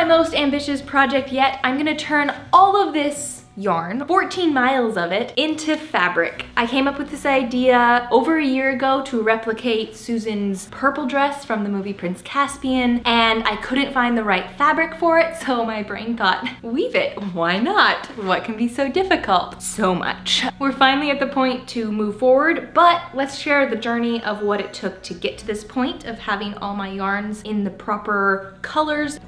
my most ambitious project yet. I'm gonna turn all of this yarn, 14 miles of it, into fabric. I came up with this idea over a year ago to replicate Susan's purple dress from the movie Prince Caspian, and I couldn't find the right fabric for it, so my brain thought, weave it, why not? What can be so difficult? So much. We're finally at the point to move forward, but let's share the journey of what it took to get to this point of having all my yarns in the proper colors.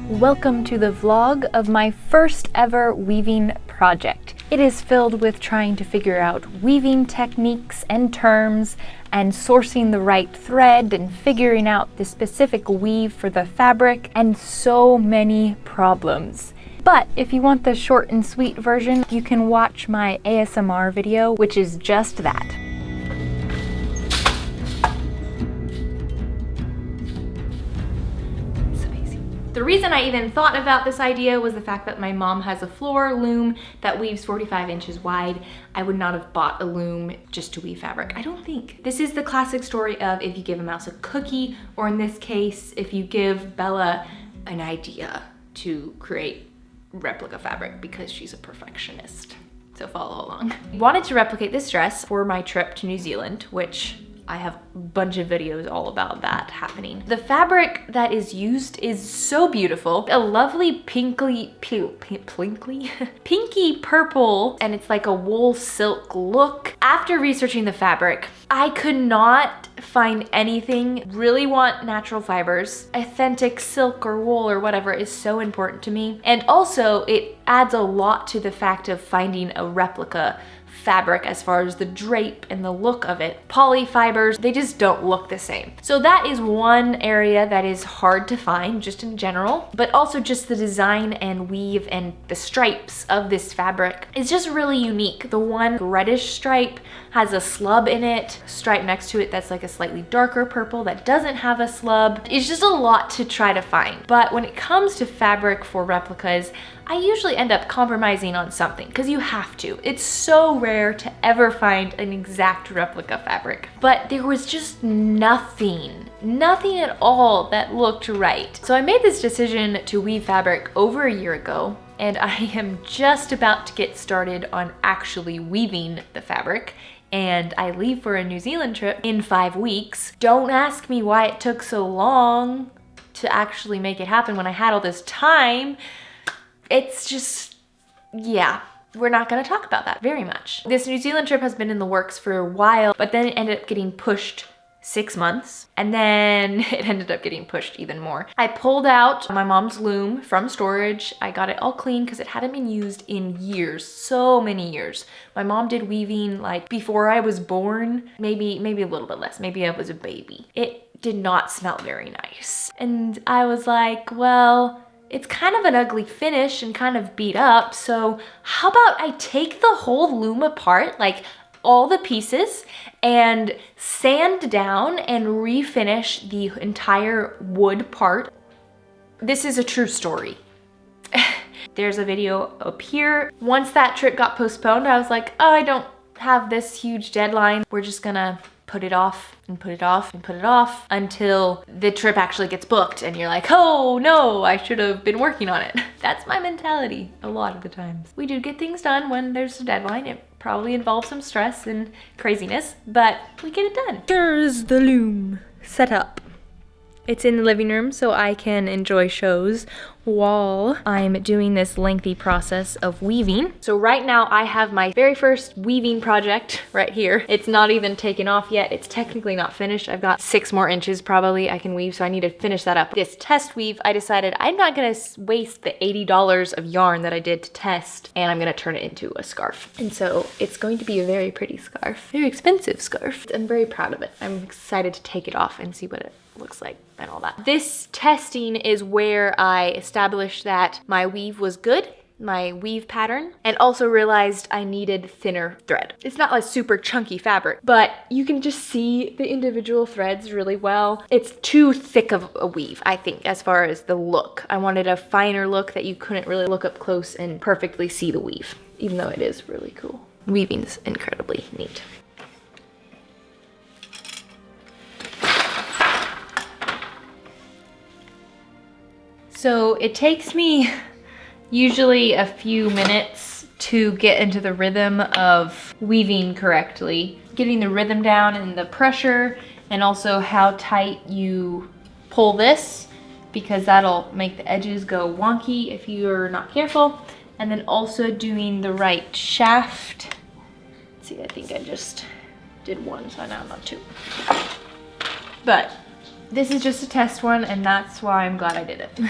Welcome to the vlog of my first ever weaving project. It is filled with trying to figure out weaving techniques and terms and sourcing the right thread and figuring out the specific weave for the fabric and so many problems. But if you want the short and sweet version, you can watch my ASMR video, which is just that. The reason I even thought about this idea was the fact that my mom has a floor loom that weaves 45 inches wide. I would not have bought a loom just to weave fabric, I don't think. This is the classic story of if you give a mouse a cookie, or in this case, if you give Bella an idea to create replica fabric because she's a perfectionist. So follow along. I wanted to replicate this dress for my trip to New Zealand, which I have a bunch of videos all about that happening. The fabric that is used is so beautiful. A lovely pinky purple, and it's like a wool silk look. After researching the fabric, I could not find anything. Really want natural fibers. Authentic silk or wool or whatever is so important to me. And also it adds a lot to the fact of finding a replica fabric as far as the drape and the look of it. Poly fibers, they just don't look the same. So that is one area that is hard to find just in general, but also just the design and weave and the stripes of this fabric is just really unique. The one reddish stripe has a slub in it, stripe next to it that's like a slightly darker purple that doesn't have a slub. It's just a lot to try to find. But when it comes to fabric for replicas, I usually end up compromising on something because you have to. It's so rare to ever find an exact replica fabric. But there was just nothing at all that looked right. So I made this decision to weave fabric over a year ago, and I am just about to get started on actually weaving the fabric. And I leave for a New Zealand trip in 5 weeks. Don't ask me why it took so long to actually make it happen when I had all this time. It's just, yeah, we're not gonna talk about that very much. This New Zealand trip has been in the works for a while, but then it ended up getting pushed 6 months, and then it ended up getting pushed even more. I pulled out my mom's loom from storage. I got it all clean because it hadn't been used in years, so many years. My mom did weaving like before I was born, maybe a little bit less, maybe I was a baby. It did not smell very nice. And I was like, well, it's kind of an ugly finish and kind of beat up, so how about I take the whole loom apart, like all the pieces, and sand down and refinish the entire wood part. This is a true story. There's a video up here. Once that trip got postponed, I was like, oh, I don't have this huge deadline. We're just gonna put it off and put it off and put it off until the trip actually gets booked and you're like, oh no, I should have been working on it. That's my mentality a lot of the times. We do get things done when there's a deadline. It probably involves some stress and craziness, but we get it done. Here's the loom set up. It's in the living room so I can enjoy shows while I'm doing this lengthy process of weaving. So right now I have my very first weaving project right here. It's not even taken off yet. It's technically not finished. I've got 6 more inches probably I can weave, so I need to finish that up. This test weave, I decided I'm not gonna waste the $80 of yarn that I did to test, and I'm gonna turn it into a scarf. And so it's going to be a very pretty scarf, very expensive scarf. I'm very proud of it. I'm excited to take it off and see what it looks like and all that. This testing is where I established that my weave was good, my weave pattern, and also realized I needed thinner thread. It's not like super chunky fabric, but you can just see the individual threads really well. It's too thick of a weave, I think, as far as the look. I wanted a finer look that you couldn't really look up close and perfectly see the weave, even though it is really cool. Weaving's incredibly neat. So it takes me usually a few minutes to get into the rhythm of weaving correctly. Getting the rhythm down and the pressure, and also how tight you pull this, because that'll make the edges go wonky if you're not careful. And then also doing the right shaft. Let's see, I think I just did one, so now I'm on 2. But this is just a test one, and that's why I'm glad I did it.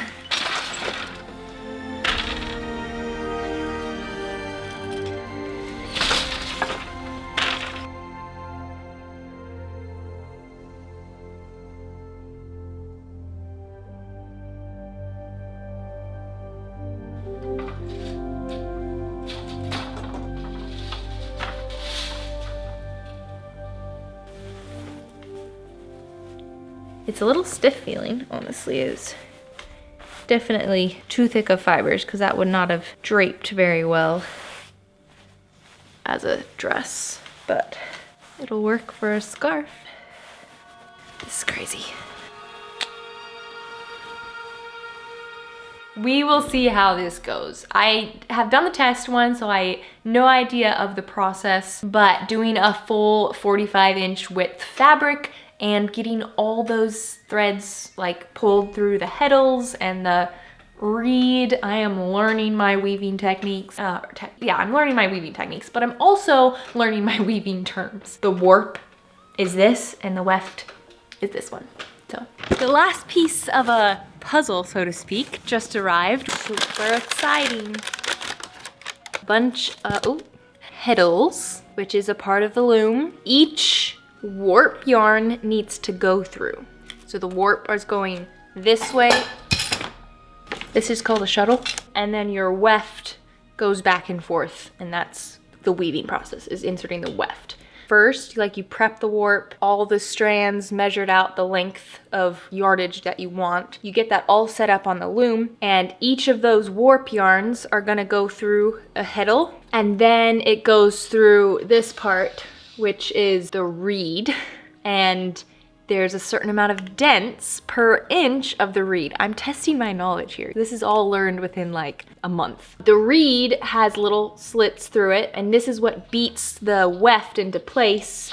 It's a little stiff feeling, honestly. It's definitely too thick of fibers, because that would not have draped very well as a dress, but it'll work for a scarf. This is crazy. We will see how this goes. I have done the test one, so I no idea of the process, but doing a full 45-inch width fabric and getting all those threads like pulled through the heddles and the reed, I am learning my weaving techniques. Yeah, I'm learning my weaving techniques, but I'm also learning my weaving terms. The warp is this, and the weft is this one. So the last piece of a puzzle, so to speak, just arrived. Super exciting. Bunch of heddles, which is a part of the loom. Each warp yarn needs to go through. So the warp is going this way. This is called a shuttle. And then your weft goes back and forth, and that's the weaving process, is inserting the weft. First, like, you prep the warp, all the strands measured out the length of yardage that you want. You get that all set up on the loom, and each of those warp yarns are gonna go through a heddle, and then it goes through this part, which is the reed, and there's a certain amount of dents per inch of the reed. I'm testing my knowledge here. This is all learned within like a month. The reed has little slits through it, and this is what beats the weft into place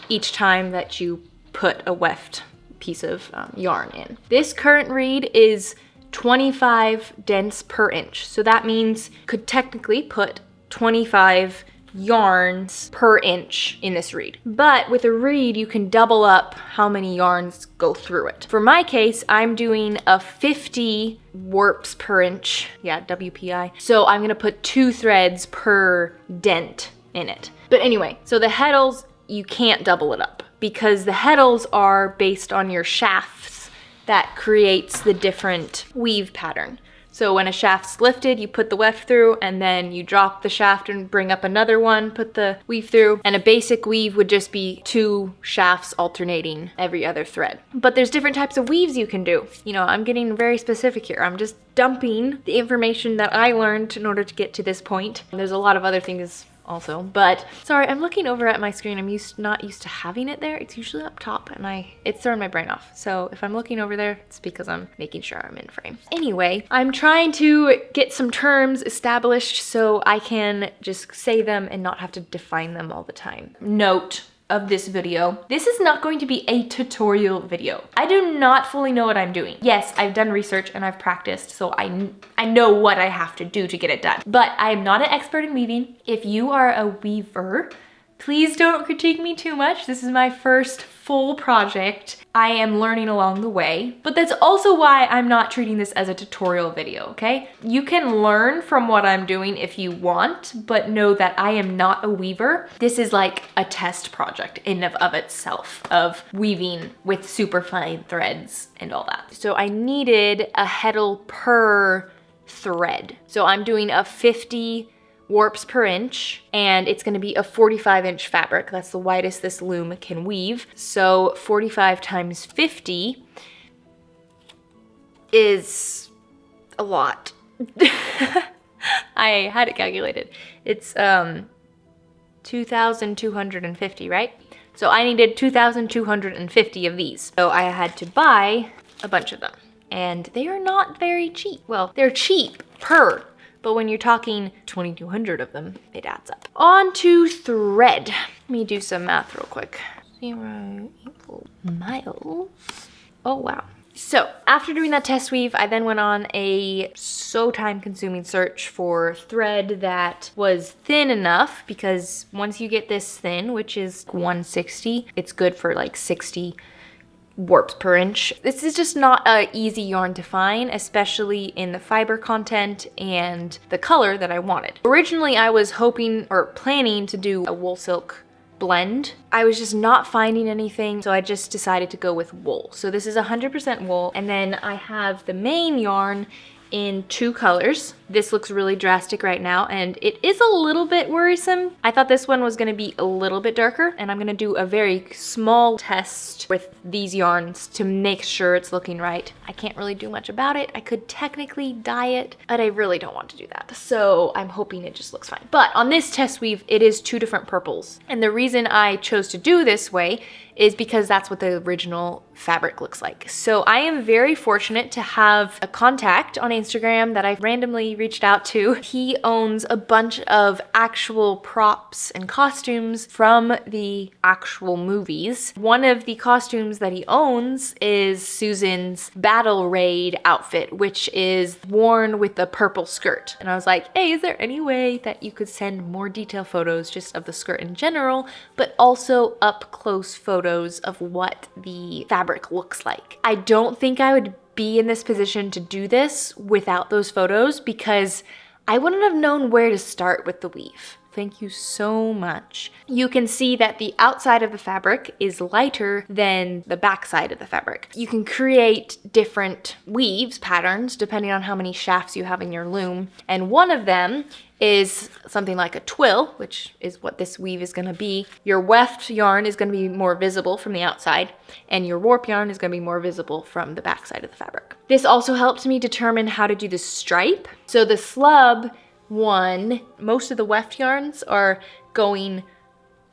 each time that you put a weft piece of yarn in. This current reed is 25 dents per inch. So that means could technically put 25 yarns per inch in this reed. But with a reed, you can double up how many yarns go through it. For my case, I'm doing a 50 warps per inch. Yeah, WPI. So I'm gonna put 2 threads per dent in it. But anyway, so the heddles, you can't double it up, because the heddles are based on your shafts that creates the different weave pattern. So when a shaft's lifted, you put the weft through, and then you drop the shaft and bring up another one, put the weave through. And a basic weave would just be 2 shafts alternating every other thread. But there's different types of weaves you can do. You know, I'm getting very specific here. I'm just dumping the information that I learned in order to get to this point. And there's a lot of other things also, but sorry, I'm looking over at my screen. I'm not used to having it there. It's usually up top, and it's throwing my brain off. So if I'm looking over there, it's because I'm making sure I'm in frame. Anyway, I'm trying to get some terms established so I can just say them and not have to define them all the time. Note of this video, this is not going to be a tutorial video. I do not fully know what I'm doing. Yes, I've done research and I've practiced, so I know what I have to do to get it done. But I am not an expert in weaving. If you are a weaver, please don't critique me too much. This is my first full project. I am learning along the way, but that's also why I'm not treating this as a tutorial video, okay? You can learn from what I'm doing if you want, but know that I am not a weaver. This is like a test project in of itself of weaving with super fine threads and all that. So I needed a heddle per thread. So I'm doing a 50 warps per inch, and it's gonna be a 45-inch fabric. That's the widest this loom can weave. So 45 times 50 is a lot. I had it calculated. It's 2,250, right? So I needed 2,250 of these. So I had to buy a bunch of them. and they are not very cheap. Well, they're cheap per, but when you're talking 2,200 of them, it adds up. On to thread. Let me do some math real quick. 0 equals miles. Oh, wow. So after doing that test weave, I then went on a so time-consuming search for thread that was thin enough, because once you get this thin, which is 160, it's good for like 60 warps per inch. This is just not an easy yarn to find, especially in the fiber content and the color that I wanted. Originally, I was hoping or planning to do a wool silk blend. I was just not finding anything, so I just decided to go with wool. So this is 100% wool, and then I have the main yarn in 2 colors. This looks really drastic right now, and it is a little bit worrisome. I thought this one was gonna be a little bit darker, and I'm gonna do a very small test with these yarns to make sure it's looking right. I can't really do much about it. I could technically dye it, but I really don't want to do that. So I'm hoping it just looks fine. But on this test weave, it is 2 different purples. And the reason I chose to do this way is because that's what the original fabric looks like. So I am very fortunate to have a contact on Instagram that I randomly reached out to. He owns a bunch of actual props and costumes from the actual movies. One of the costumes that he owns is Susan's battle raid outfit, which is worn with a purple skirt. And I was like, hey, is there any way that you could send more detailed photos just of the skirt in general, but also up close photos of what the fabric looks like? I don't think I would be in this position to do this without those photos, because I wouldn't have known where to start with the weave. Thank you so much. You can see that the outside of the fabric is lighter than the back side of the fabric. You can create different weaves patterns depending on how many shafts you have in your loom, and one of them is something like a twill, which is what this weave is gonna be. Your weft yarn is gonna be more visible from the outside, and your warp yarn is gonna be more visible from the back side of the fabric. This also helped me determine how to do the stripe. So the slub one, most of the weft yarns are going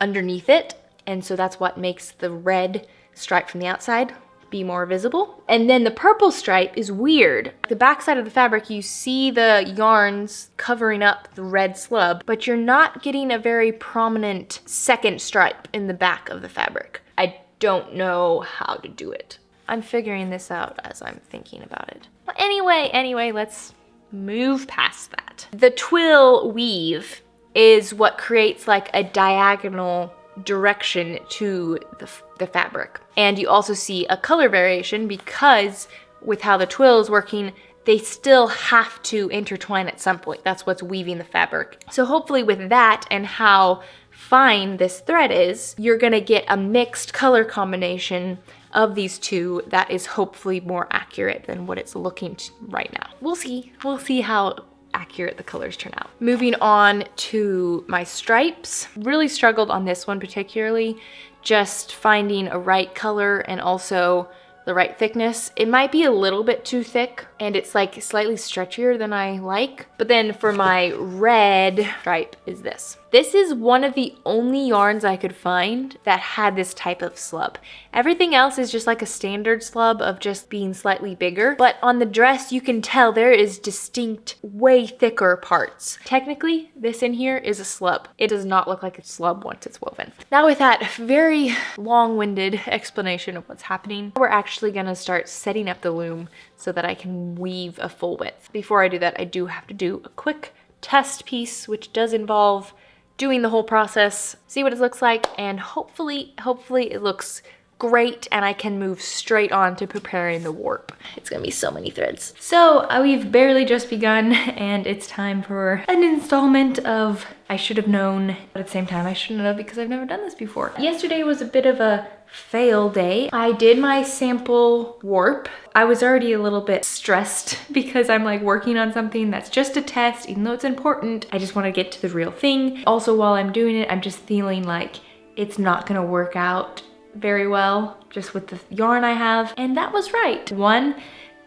underneath it, and so that's what makes the red stripe from the outside be more visible. And then the purple stripe is weird. The back side of the fabric, you see the yarns covering up the red slub, but you're not getting a very prominent second stripe in the back of the fabric. I don't know how to do it. I'm figuring this out as I'm thinking about it. But anyway, let's move past that. The twill weave is what creates like a diagonal direction to the fabric. And you also see a color variation because with how the twill is working, they still have to intertwine at some point. That's what's weaving the fabric. So hopefully with that and how fine this thread is, you're gonna get a mixed color combination of these two that is hopefully more accurate than what it's looking right now. We'll see how accurate the colors turn out. Moving on to my stripes. Really struggled on this one particularly, just finding a right color and also the right thickness. It might be a little bit too thick and it's like slightly stretchier than I like. But then for my red stripe is this. This is one of the only yarns I could find that had this type of slub. Everything else is just like a standard slub of just being slightly bigger. But on the dress, you can tell there is distinct, way thicker parts. Technically, this in here is a slub. It does not look like a slub once it's woven. Now with that very long-winded explanation of what's happening, we're actually gonna start setting up the loom so that I can weave a full width. Before I do that, I do have to do a quick test piece, which does involve doing the whole process, see what it looks like, and hopefully it looks great and I can move straight on to preparing the warp. It's gonna be so many threads. So we've barely just begun and it's time for an installment of I should have known, but at the same time I shouldn't have because I've never done this before. Yesterday was a bit of a fail day. I did my sample warp. I was already a little bit stressed because I'm like working on something that's just a test, even though it's important. I just want to get to the real thing. Also, while I'm doing it, I'm just feeling like it's not gonna work out very well just with the yarn I have. And that was right. One,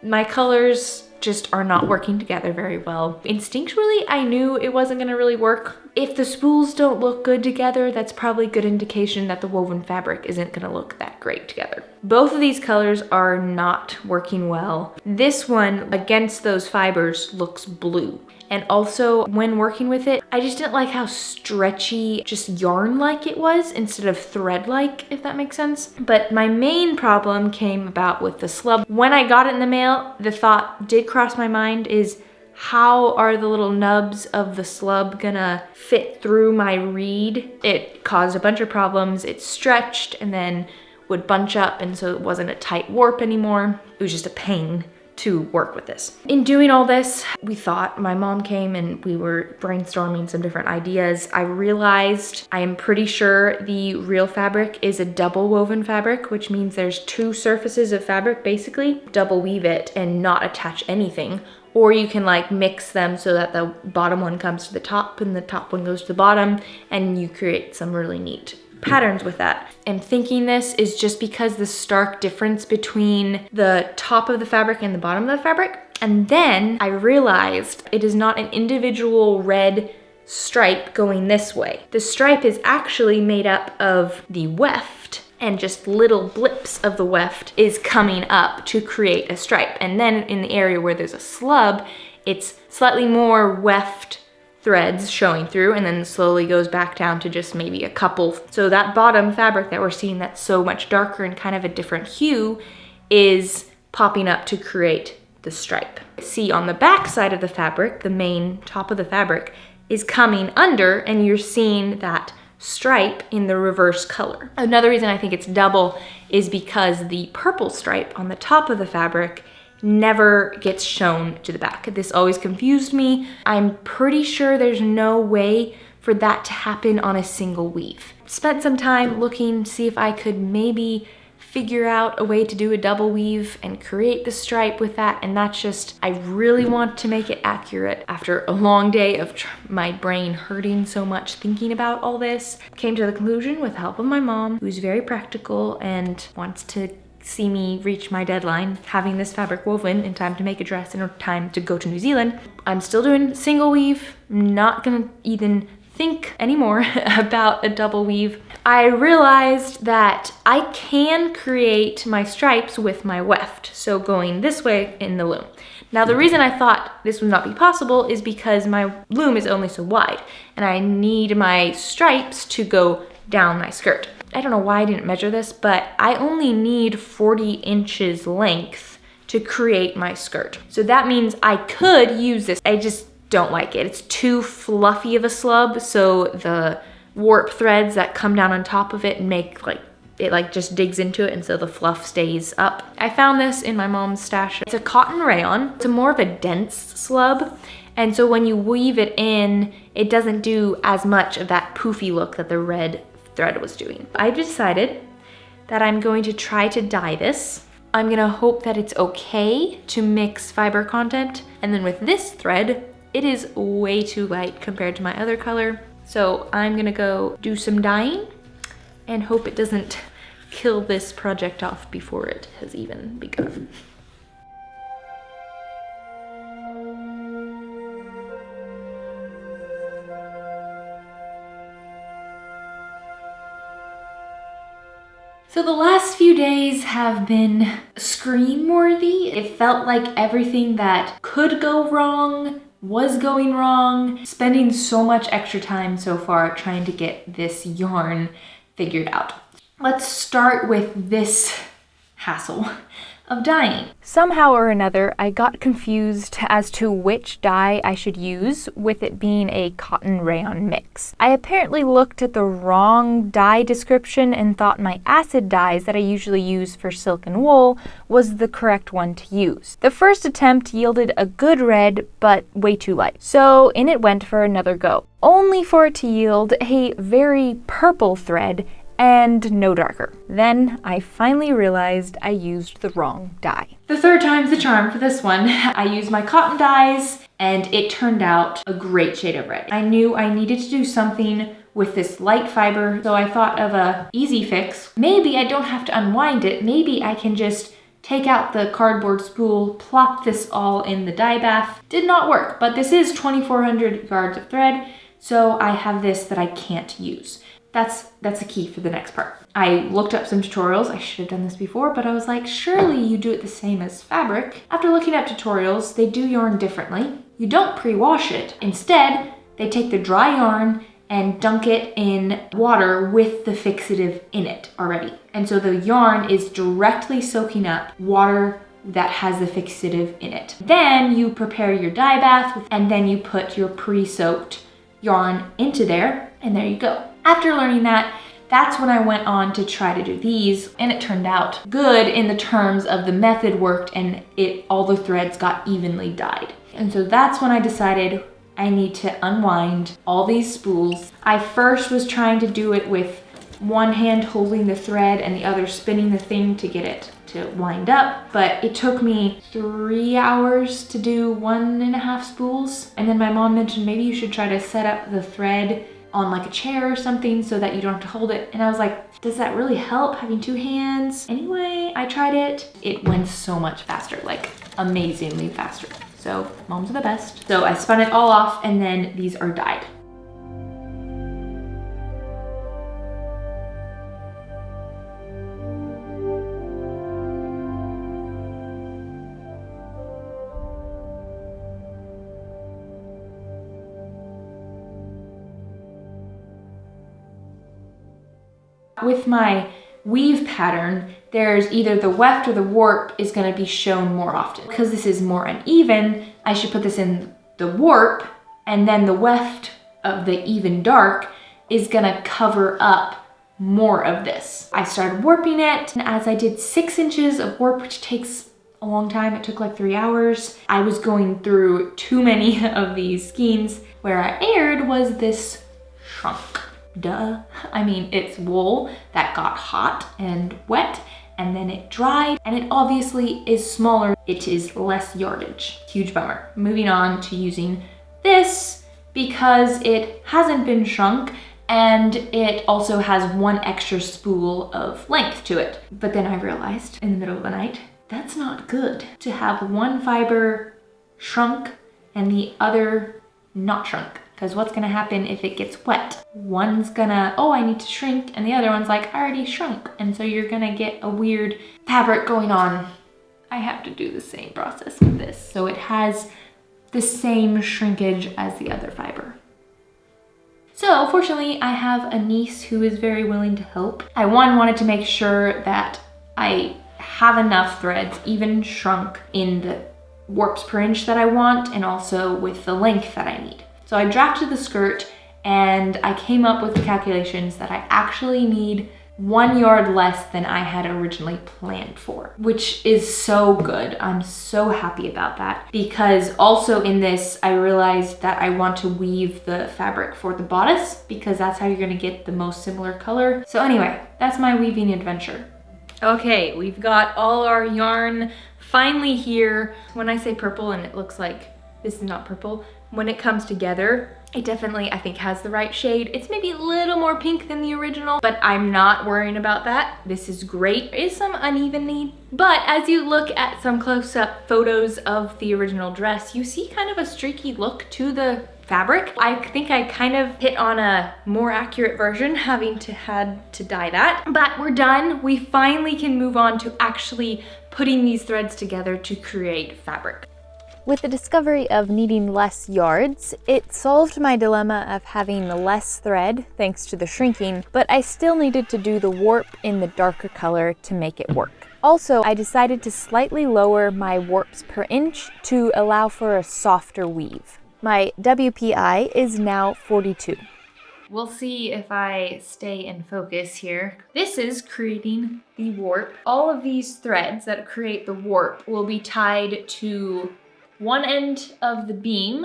my colors just are not working together very well. Instinctually, I knew it wasn't gonna really work If the spools don't look good together, that's probably a good indication that the woven fabric isn't gonna look that great together. Both of these colors are not working well. This one against those fibers looks blue. And also when working with it, I just didn't like how stretchy, just yarn-like it was instead of thread-like, if that makes sense. But my main problem came about with the slub. When I got it in the mail, the thought did cross my mind is, how are the little nubs of the slub gonna fit through my reed? It caused a bunch of problems. It stretched and then would bunch up, and so it wasn't a tight warp anymore. It was just a pain to work with this. In doing all this, my mom came and we were brainstorming some different ideas. I realized I am pretty sure the real fabric is a double woven fabric, which means there's two surfaces of fabric basically. Double weave it and not attach anything. Or you can like mix them so that the bottom one comes to the top and the top one goes to the bottom, and you create some really neat patterns with that. And thinking this is just because the stark difference between the top of the fabric and the bottom of the fabric. And then I realized it is not an individual red stripe going this way. The stripe is actually made up of the weft, and just little blips of the weft is coming up to create a stripe. And then in the area where there's a slub, it's slightly more weft threads showing through, and then slowly goes back down to just maybe a couple. So that bottom fabric that we're seeing that's so much darker and kind of a different hue is popping up to create the stripe. See, on the back side of the fabric, the main top of the fabric is coming under, and you're seeing that stripe in the reverse color. Another reason I think it's double is because the purple stripe on the top of the fabric never gets shown to the back. This always confused me. I'm pretty sure there's no way for that to happen on a single weave. Spent some time looking to see if I could maybe figure out a way to do a double weave and create the stripe with that, and that's just, I really want to make it accurate. After a long day of my brain hurting so much thinking about all this, came to the conclusion with the help of my mom, who's very practical and wants to see me reach my deadline, having this fabric woven in time to make a dress in time to go to New Zealand. I'm still doing single weave, not gonna even think anymore about a double weave. I realized that I can create my stripes with my weft, so going this way in the loom. Now the reason I thought this would not be possible is because my loom is only so wide, and I need my stripes to go down my skirt. I don't know why I didn't measure this, but I only need 40 inches length to create my skirt. So that means I could use this. I just don't like it. It's too fluffy of a slub, so the warp threads that come down on top of it and make it just digs into it, and so the fluff stays up. I found this in my mom's stash. It's a cotton rayon. It's more of a dense slub, and so when you weave it in, it doesn't do as much of that poofy look that the red thread was doing. I decided that I'm going to try to dye this. I'm gonna hope that it's okay to mix fiber content, and then with this thread, it is way too light compared to my other color. So I'm gonna go do some dyeing and hope it doesn't kill this project off before it has even begun. So the last few days have been scream-worthy. It felt like everything that could go wrong was going wrong. Spending so much extra time so far trying to get this yarn figured out. Let's start with this hassle of dyeing. Somehow or another, I got confused as to which dye I should use, with it being a cotton rayon mix. I apparently looked at the wrong dye description and thought my acid dyes that I usually use for silk and wool was the correct one to use. The first attempt yielded a good red, but way too light. So in it went for another go, only for it to yield a very purple thread and no darker. Then I finally realized I used the wrong dye. The third time's the charm for this one. I used my cotton dyes and it turned out a great shade of red. I knew I needed to do something with this light fiber, so I thought of a easy fix. Maybe I don't have to unwind it. Maybe I can just take out the cardboard spool, plop this all in the dye bath. Did not work, but this is 2,400 yards of thread, So I have this that I can't use. That's the key for the next part. I looked up some tutorials. I should have done this before, but I was like, surely you do it the same as fabric. After looking up tutorials, they do yarn differently. You don't pre-wash it. Instead, they take the dry yarn and dunk it in water with the fixative in it already. And so the yarn is directly soaking up water that has the fixative in it. Then you prepare your dye bath and then you put your pre-soaked yarn into there, and there you go. After learning that, that's when I went on to try to do these, and it turned out good in the terms of the method worked and all the threads got evenly dyed. And so that's when I decided I need to unwind all these spools. I first was trying to do it with one hand holding the thread and the other spinning the thing to get it to wind up, but it took me 3 hours to do 1.5 spools. And then my mom mentioned maybe you should try to set up the thread on like a chair or something so that you don't have to hold it. And I was like, does that really help having 2 hands? Anyway, I tried it. It went so much faster, like amazingly faster. So moms are the best. So I spun it all off and then these are dyed. With my weave pattern, there's either the weft or the warp is going to be shown more often. Because this is more uneven, I should put this in the warp, and then the weft of the even dark is going to cover up more of this. I started warping it, and as I did 6 inches of warp, which takes a long time, it took like 3 hours, I was going through too many of these skeins. Where I erred was this shrunk. Duh. I mean, it's wool that got hot and wet and then it dried, and it obviously is smaller. It is less yardage. Huge bummer. Moving on to using this because it hasn't been shrunk and it also has 1 extra spool of length to it. But then I realized in the middle of the night, that's not good to have 1 fiber shrunk and the other not shrunk. Because what's gonna happen if it gets wet? One's gonna, oh, I need to shrink, and the other one's like, I already shrunk. And so you're gonna get a weird fabric going on. I have to do the same process with this. So it has the same shrinkage as the other fiber. So fortunately, I have a niece who is very willing to help. I wanted to make sure that I have enough threads, even shrunk, in the warps per inch that I want, and also with the length that I need. So I drafted the skirt and I came up with the calculations that I actually need 1 yard less than I had originally planned for, which is so good. I'm so happy about that, because also in this, I realized that I want to weave the fabric for the bodice because that's how you're gonna get the most similar color. So anyway, that's my weaving adventure. Okay, we've got all our yarn finally here. When I say purple and it looks like this is not purple, when it comes together, it definitely, I think, has the right shade. It's maybe a little more pink than the original, but I'm not worrying about that. This is great. There is some unevenly, but as you look at some close-up photos of the original dress, you see kind of a streaky look to the fabric. I think I kind of hit on a more accurate version, having had to dye that. But we're done. We finally can move on to actually putting these threads together to create fabric. With the discovery of needing less yards, it solved my dilemma of having less thread thanks to the shrinking, but I still needed to do the warp in the darker color to make it work. Also, I decided to slightly lower my warps per inch to allow for a softer weave. My WPI is now 42. We'll see if I stay in focus here. This is creating the warp. All of these threads that create the warp will be tied to one end of the beam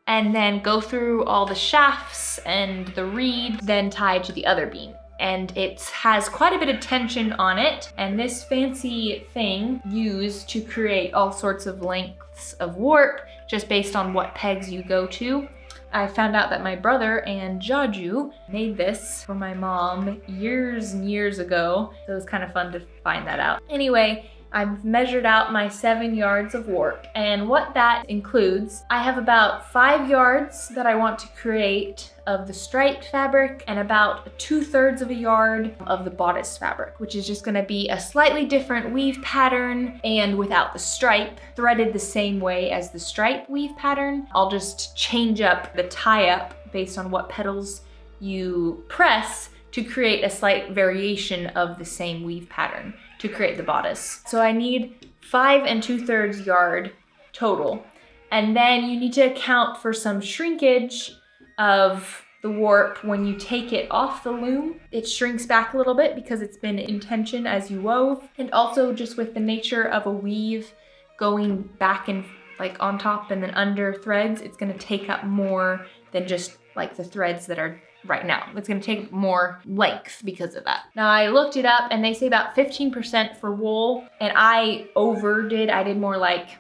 and then go through all the shafts and the reed, then tied to the other beam. And it has quite a bit of tension on it, and this fancy thing used to create all sorts of lengths of warp just based on what pegs you go to. I found out that my brother and Jaju made this for my mom years and years ago, so it was kind of fun to find that out. Anyway, I've measured out my 7 yards of warp, and what that includes, I have about 5 yards that I want to create of the striped fabric and about 2/3 of a yard of the bodice fabric, which is just gonna be a slightly different weave pattern and without the stripe, threaded the same way as the stripe weave pattern. I'll just change up the tie-up based on what petals you press to create a slight variation of the same weave pattern to create the bodice. So I need 5 2/3 yard total. And then you need to account for some shrinkage of the warp when you take it off the loom. It shrinks back a little bit because it's been in tension as you wove. And also just with the nature of a weave going back and like on top and then under threads, it's gonna take up more than just like the threads that are right now. It's gonna take more length because of that. Now I looked it up and they say about 15% for wool, and I overdid. I did more like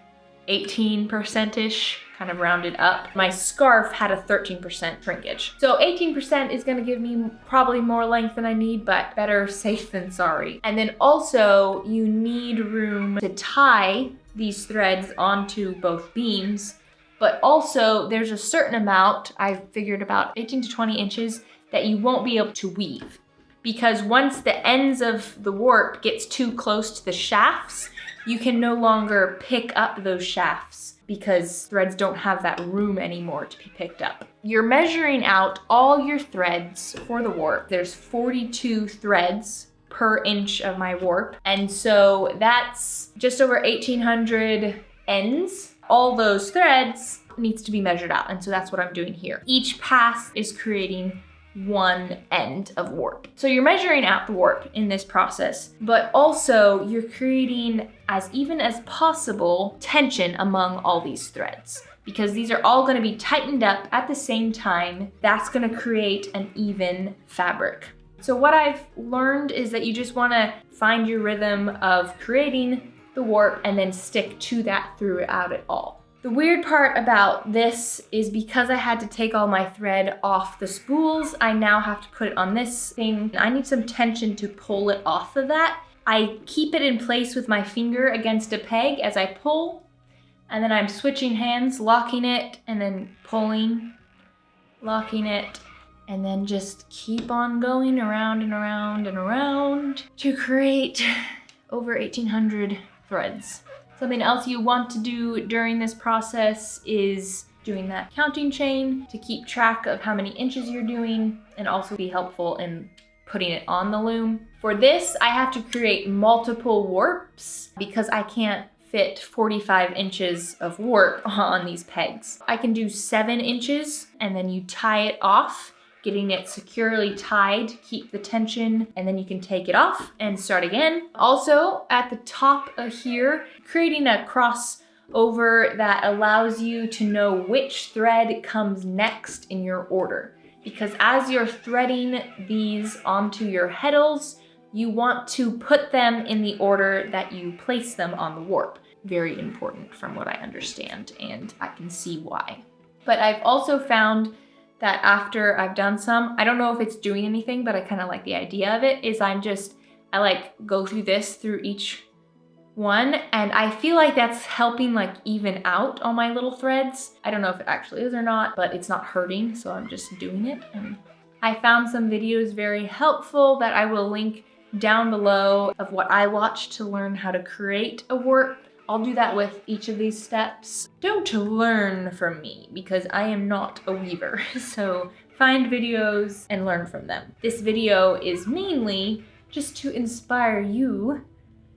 18%-ish, kind of rounded up. My scarf had a 13% shrinkage. So 18% is gonna give me probably more length than I need, but better safe than sorry. And then also you need room to tie these threads onto both beams. But also there's a certain amount, I figured about 18 to 20 inches, that you won't be able to weave. Because once the ends of the warp gets too close to the shafts, you can no longer pick up those shafts because threads don't have that room anymore to be picked up. You're measuring out all your threads for the warp. There's 42 threads per inch of my warp. And so that's just over 1,800 ends. All those threads needs to be measured out, and so that's what I'm doing here. Each pass is creating one end of warp. So you're measuring out the warp in this process, but also you're creating as even as possible tension among all these threads, because these are all gonna be tightened up at the same time. That's gonna create an even fabric. So what I've learned is that you just wanna find your rhythm of creating the warp and then stick to that throughout it all. The weird part about this is because I had to take all my thread off the spools, I now have to put it on this thing. I need some tension to pull it off of that. I keep it in place with my finger against a peg as I pull, and then I'm switching hands, locking it, and then pulling, locking it, and then just keep on going around and around and around to create over 1,800 threads. Something else you want to do during this process is doing that counting chain to keep track of how many inches you're doing, and also be helpful in putting it on the loom. For this, I have to create multiple warps because I can't fit 45 inches of warp on these pegs. I can do 7 inches and then you tie it off, getting it securely tied to keep the tension, and then you can take it off and start again. Also, at the top of here, creating a crossover that allows you to know which thread comes next in your order. Because as you're threading these onto your heddles, you want to put them in the order that you place them on the warp. Very important from what I understand, and I can see why. But I've also found that after I've done some, I don't know if it's doing anything, but I kind of like the idea of it, is I like go through this through each one, and I feel like that's helping like even out all my little threads. I don't know if it actually is or not, but it's not hurting, so I'm just doing it. And I found some videos very helpful that I will link down below of what I watched to learn how to create a warp. I'll do that with each of these steps. Don't learn from me because I am not a weaver. So find videos and learn from them. This video is mainly just to inspire you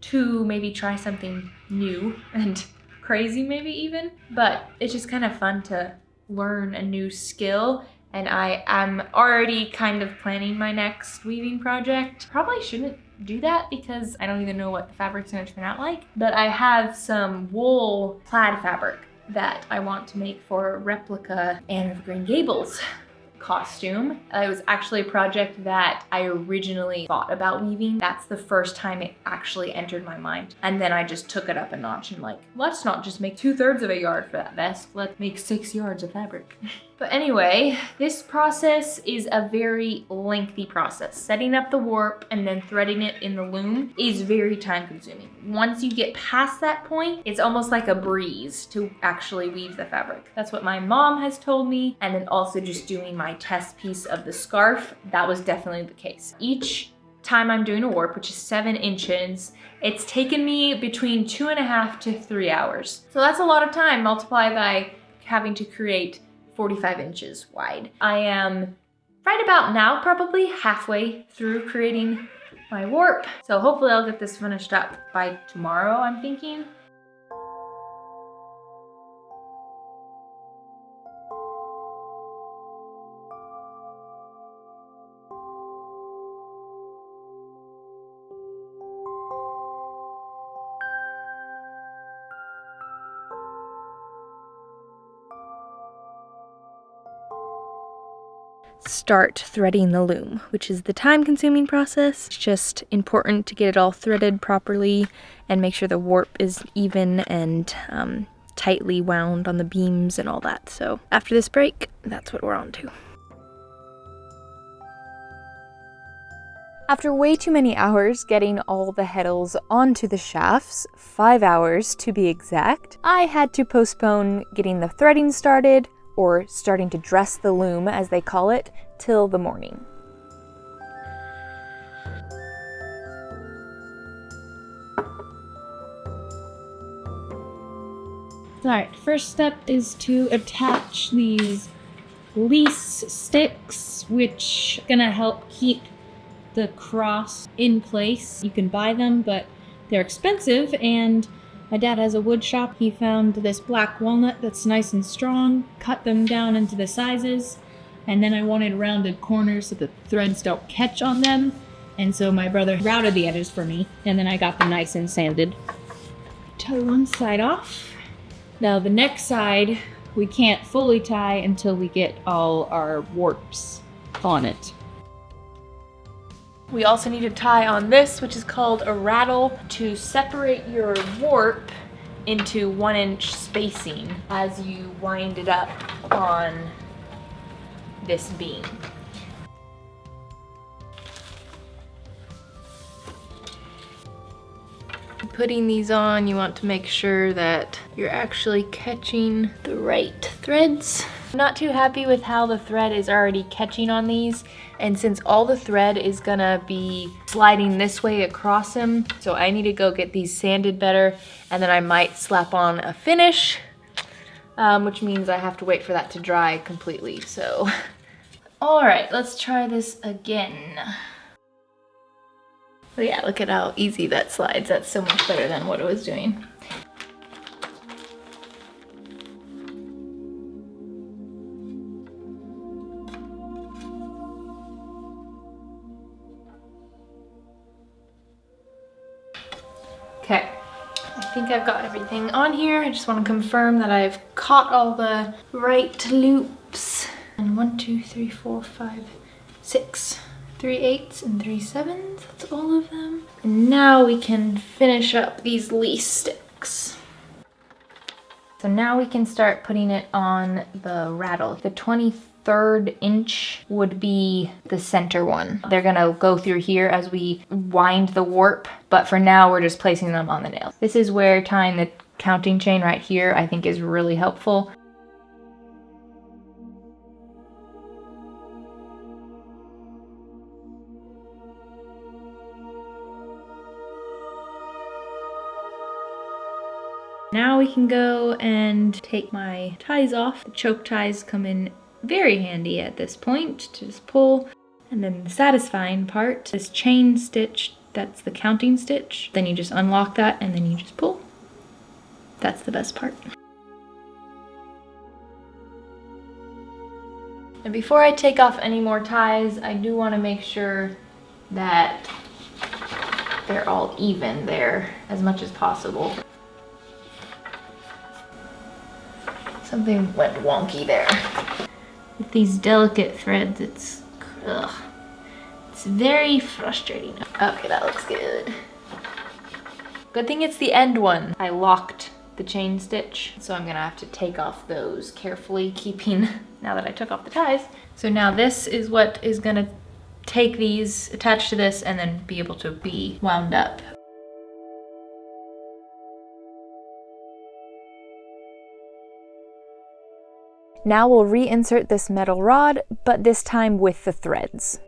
to maybe try something new and crazy maybe even, but it's just kind of fun to learn a new skill. And I am already kind of planning my next weaving project. Probably shouldn't do that because I don't even know what the fabric's gonna turn out like, but I have some wool plaid fabric that I want to make for a replica Anne of Green Gables costume. It was actually a project that I originally thought about weaving. That's the first time it actually entered my mind. And then I just took it up a notch and like, let's not just make 2/3 of a yard for that vest, let's make 6 yards of fabric. But anyway, this process is a very lengthy process. Setting up the warp and then threading it in the loom is very time consuming. Once you get past that point, it's almost like a breeze to actually weave the fabric. That's what my mom has told me. And then also just doing my test piece of the scarf, that was definitely the case. Each time I'm doing a warp, which is 7 inches, it's taken me between 2.5 to 3 hours. So that's a lot of time multiplied by having to create 45 inches wide. I am right about now probably halfway through creating my warp. So hopefully I'll get this finished up by tomorrow, I'm thinking. Start threading the loom, which is the time-consuming process. It's just important to get it all threaded properly and make sure the warp is even and tightly wound on the beams and all that. So after this break, that's what we're on to. After way too many hours getting all the heddles onto the shafts, 5 hours to be exact, I had to postpone getting the threading started, or starting to dress the loom, as they call it, till the morning. Alright, first step is to attach these lease sticks, which are gonna help keep the cross in place. You can buy them, but they're expensive, and my dad has a wood shop. He found this black walnut that's nice and strong, cut them down into the sizes, and then I wanted rounded corners so the threads don't catch on them, and so my brother routed the edges for me, and then I got them nice and sanded. Tie one side off. Now the next side we can't fully tie until we get all our warps on it. We also need to tie on this, which is called a rattle, to separate your warp into 1-inch spacing as you wind it up on this beam. Putting these on, you want to make sure that you're actually catching the right threads. I'm not too happy with how the thread is already catching on these, and since all the thread is gonna be sliding this way across them, so I need to go get these sanded better, and then I might slap on a finish, which means I have to wait for that to dry completely, so. All right, let's try this again. But yeah, look at how easy that slides. That's so much better than what I was doing. Okay, I think I've got everything on here. I just want to confirm that I've caught all the right loops. And 1, 2, 3, 4, 5, 6. 3/8 and 3/7. That's all of them. And now we can finish up these lease sticks. So now we can start putting it on the rattle. The 23rd inch would be the center one. They're gonna go through here as we wind the warp, but for now we're just placing them on the nail. This is where tying the counting chain right here I think is really helpful. Now we can go and take my ties off. The choke ties come in very handy at this point to just pull. And then the satisfying part, this chain stitch, that's the counting stitch. Then you just unlock that and then you just pull. That's the best part. And before I take off any more ties, I do want to make sure that they're all even there as much as possible. Something went wonky there. With these delicate threads, it's very frustrating. Okay, that looks good. Good thing it's the end one. I locked the chain stitch, so I'm gonna have to take off those carefully, keeping now that I took off the ties. So now this is what is gonna take these, attach to this, and then be able to be wound up. Now we'll reinsert this metal rod, but this time with the threads.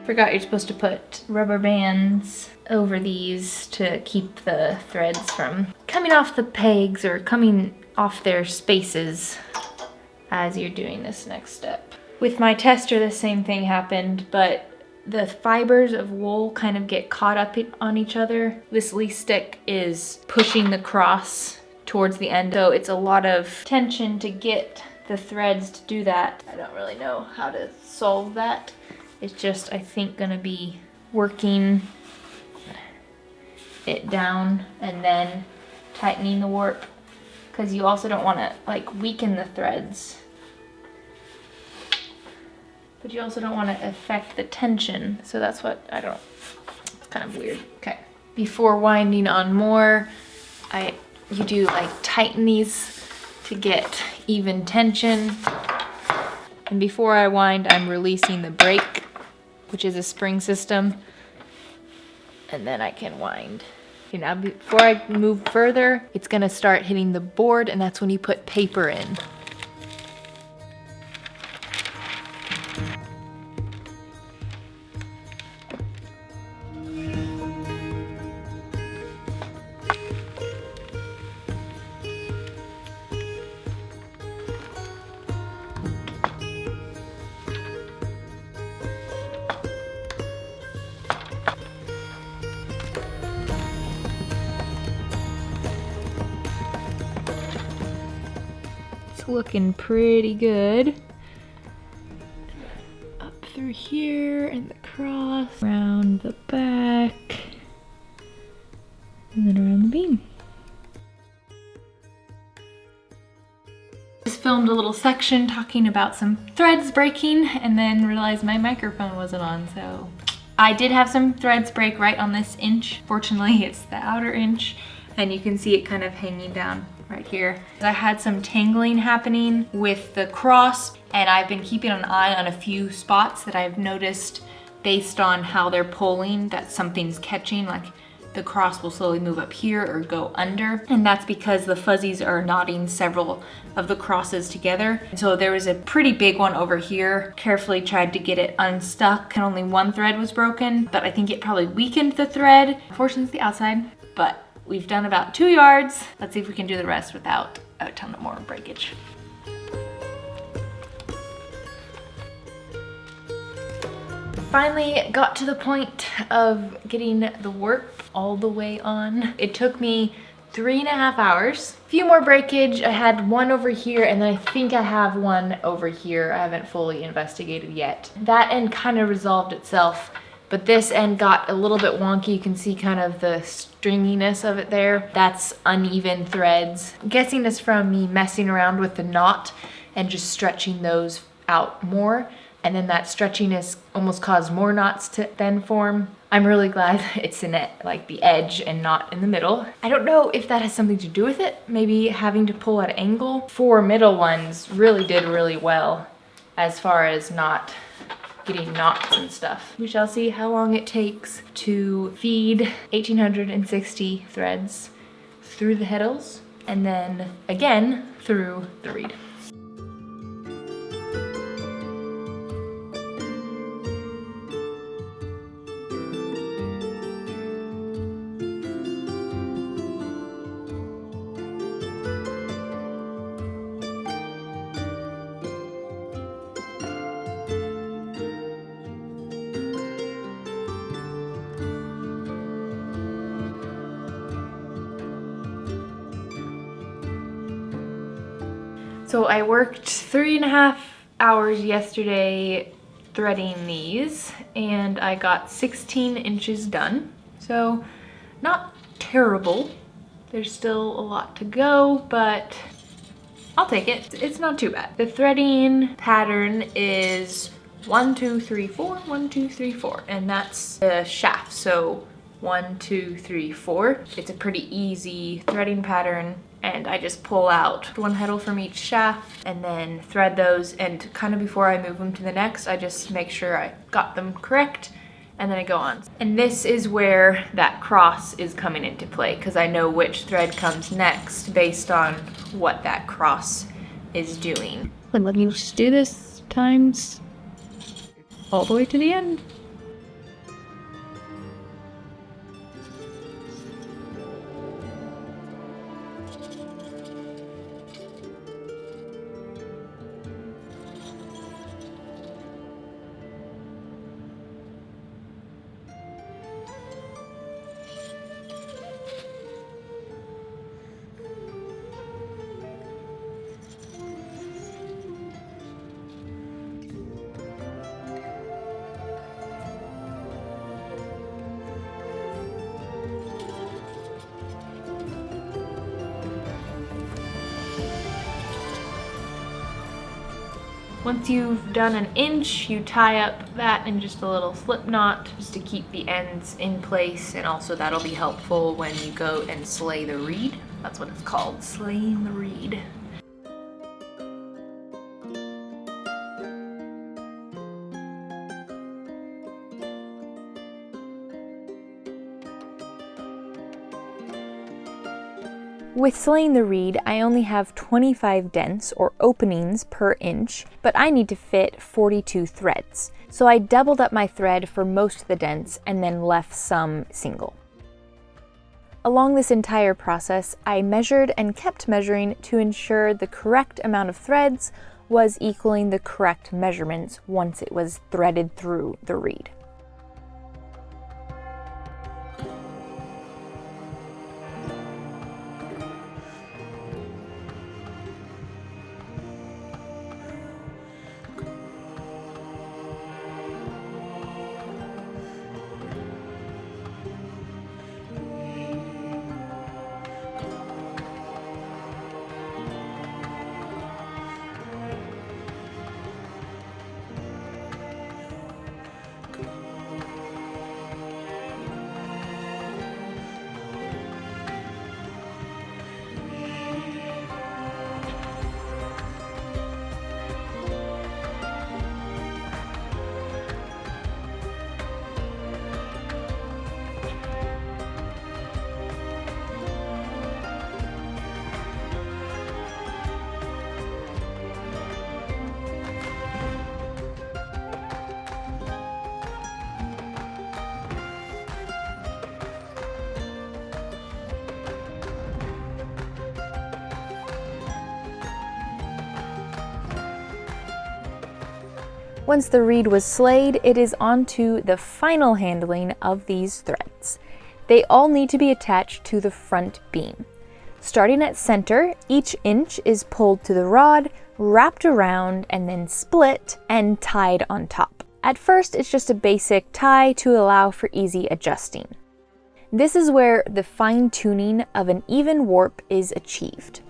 Forgot you're supposed to put rubber bands over these to keep the threads from coming off the pegs or coming off their spaces as you're doing this next step. With my tester, the same thing happened, but the fibers of wool kind of get caught up on each other. This lease stick is pushing the cross towards the end, so it's a lot of tension to get the threads to do that. I don't really know how to solve that. It's just, I think, gonna be working it down and then tightening the warp, because you also don't want to like weaken the threads, but you also don't want to affect the tension. So that's what, I don't know, it's kind of weird. Okay, before winding on more, you do like tighten these to get even tension. And before I wind, I'm releasing the brake, which is a spring system, and then I can wind. Okay, now before I move further, it's gonna start hitting the board, and that's when you put paper in. Looking pretty good. Up through here and the cross, around the back, and then around the beam. Just filmed a little section talking about some threads breaking and then realized my microphone wasn't on, so I did have some threads break right on this inch. Fortunately, it's the outer inch, and you can see it kind of hanging down right here. I had some tangling happening with the cross, and I've been keeping an eye on a few spots that I've noticed based on how they're pulling that something's catching, like the cross will slowly move up here or go under. And that's because the fuzzies are knotting several of the crosses together. So there was a pretty big one over here. Carefully tried to get it unstuck, and only one thread was broken, but I think it probably weakened the thread. Unfortunately, it's the outside, but we've done about 2 yards. Let's see if we can do the rest without a ton of more breakage. Finally got to the point of getting the warp all the way on. It took me 3.5 hours. A few more breakage. I had one over here, and then I think I have one over here. I haven't fully investigated yet. That end kind of resolved itself, but this end got a little bit wonky. You can see kind of the stringiness of it there. That's uneven threads. I'm guessing it's from me messing around with the knot and just stretching those out more. And then that stretchiness almost caused more knots to then form. I'm really glad it's in it, like the edge and not in the middle. I don't know if that has something to do with it. Maybe having to pull at an angle. 4 middle ones really did really well as far as not getting knots and stuff. We shall see how long it takes to feed 1860 threads through the heddles and then again through the reed. So I worked 3.5 hours yesterday threading these, and I got 16 inches done. So not terrible. There's still a lot to go, but I'll take it. It's not too bad. The threading pattern is 1, 2, 3, 4, 1, 2, 3, 4, and that's the shaft. So 1, 2, 3, 4. It's a pretty easy threading pattern, and I just pull out one heddle from each shaft and then thread those, and kind of before I move them to the next, I just make sure I got them correct, and then I go on. And this is where that cross is coming into play, because I know which thread comes next based on what that cross is doing. And let me just do this times all the way to the end. Once you've done an inch, you tie up that in just a little slip knot just to keep the ends in place, and also that'll be helpful when you go and slay the reed. That's what it's called, slaying the reed. With slaying the reed, I only have 25 dents or openings per inch, but I need to fit 42 threads. So I doubled up my thread for most of the dents and then left some single. Along this entire process, I measured and kept measuring to ensure the correct amount of threads was equaling the correct measurements once it was threaded through the reed. Once the reed was slayed, it is on to the final handling of these threads. They all need to be attached to the front beam. Starting at center, each inch is pulled to the rod, wrapped around, and then split and tied on top. At first, it's just a basic tie to allow for easy adjusting. This is where the fine-tuning of an even warp is achieved.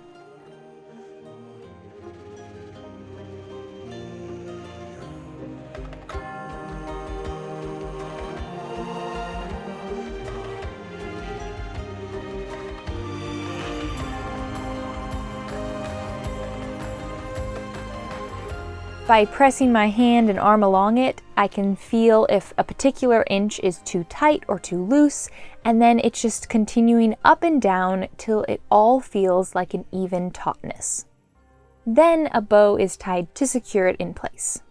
By pressing my hand and arm along it, I can feel if a particular inch is too tight or too loose, and then it's just continuing up and down till it all feels like an even tautness. Then a bow is tied to secure it in place.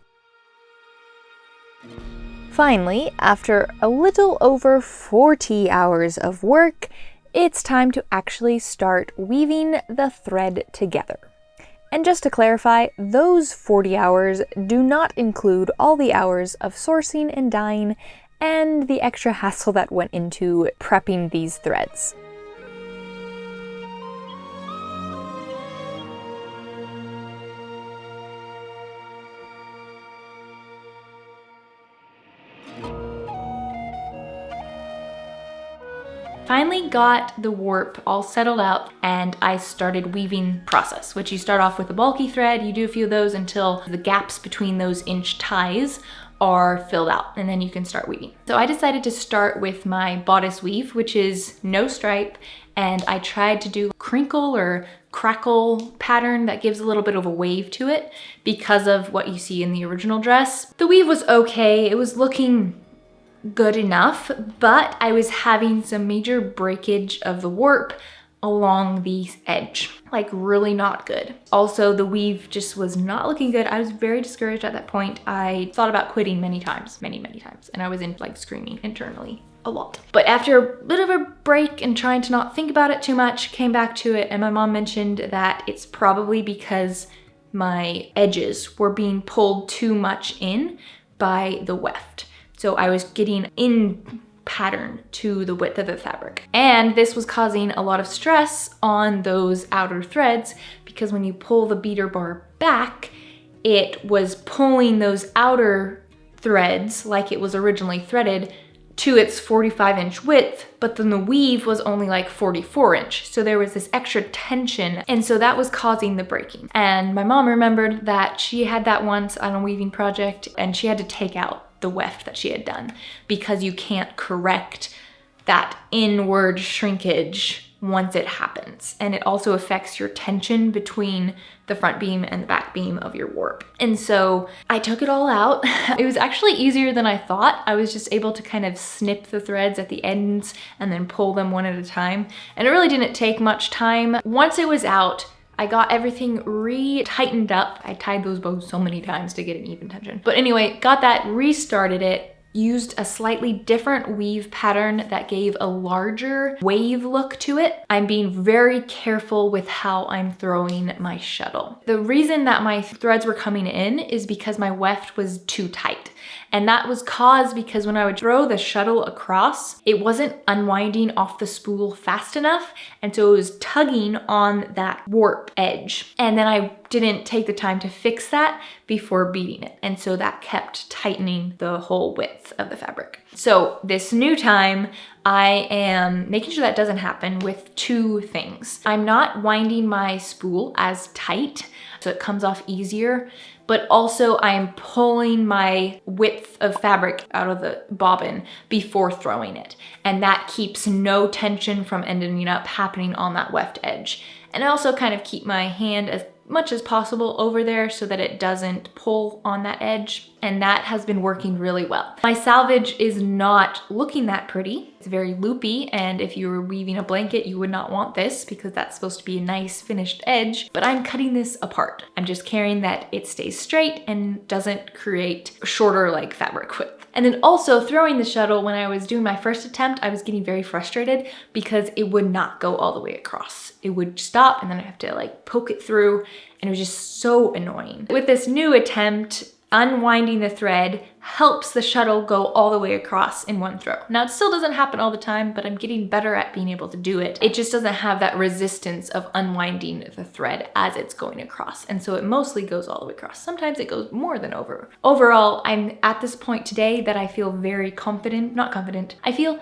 Finally, after a little over 40 hours of work, it's time to actually start weaving the thread together. And just to clarify, those 40 hours do not include all the hours of sourcing and dyeing and the extra hassle that went into prepping these threads. Finally got the warp all settled out and I started weaving process, which you start off with a bulky thread. You do a few of those until the gaps between those inch ties are filled out, and then you can start weaving. So I decided to start with my bodice weave, which is no stripe, and I tried to do crinkle or crackle pattern that gives a little bit of a wave to it because of what you see in the original dress. The weave was okay, it was looking good enough, but I was having some major breakage of the warp along the edge, like really not good. Also, the weave just was not looking good. I was very discouraged at that point. I thought about quitting many times, many times, and I was in like screaming internally a lot. But after a bit of a break and trying to not think about it too much, came back to it, and my mom mentioned that it's probably because my edges were being pulled too much in by the weft. So I was getting in pattern to the width of the fabric. And this was causing a lot of stress on those outer threads because when you pull the beater bar back, it was pulling those outer threads like it was originally threaded to its 45-inch width, but then the weave was only like 44-inch. So there was this extra tension, and so that was causing the breaking. And my mom remembered that she had that once on a weaving project, and she had to take out the weft that she had done because you can't correct that inward shrinkage once it happens. And it also affects your tension between the front beam and the back beam of your warp. And so I took it all out. It was actually easier than I thought. I was just able to kind of snip the threads at the ends and then pull them one at a time. And it really didn't take much time. Once it was out, I got everything re-tightened up. I tied those bows so many times to get an even tension. But anyway, got that, restarted it, used a slightly different weave pattern that gave a larger wave look to it. I'm being very careful with how I'm throwing my shuttle. The reason that my threads were coming in is because my weft was too tight. And that was caused because when I would throw the shuttle across, it wasn't unwinding off the spool fast enough. And so it was tugging on that warp edge. And then I didn't take the time to fix that before beating it. And so that kept tightening the whole width of the fabric. So this new time, I am making sure that doesn't happen with two things. I'm not winding my spool as tight, so it comes off easier, but also I'm pulling my width of fabric out of the bobbin before throwing it. And that keeps no tension from ending up happening on that weft edge. And I also kind of keep my hand as much as possible over there so that it doesn't pull on that edge. And that has been working really well. My salvage is not looking that pretty. It's very loopy, and if you were weaving a blanket, you would not want this because that's supposed to be a nice finished edge, but I'm cutting this apart. I'm just caring that it stays straight and doesn't create shorter like fabric width. And then also throwing the shuttle, when I was doing my first attempt, I was getting very frustrated because it would not go all the way across. It would stop and then I have to like poke it through, and it was just so annoying. With this new attempt, unwinding the thread helps the shuttle go all the way across in one throw. Now it still doesn't happen all the time, but I'm getting better at being able to do it. It just doesn't have that resistance of unwinding the thread as it's going across. And so it mostly goes all the way across. Sometimes it goes more than over. Overall, I'm at this point today that I feel very confident, not confident, I feel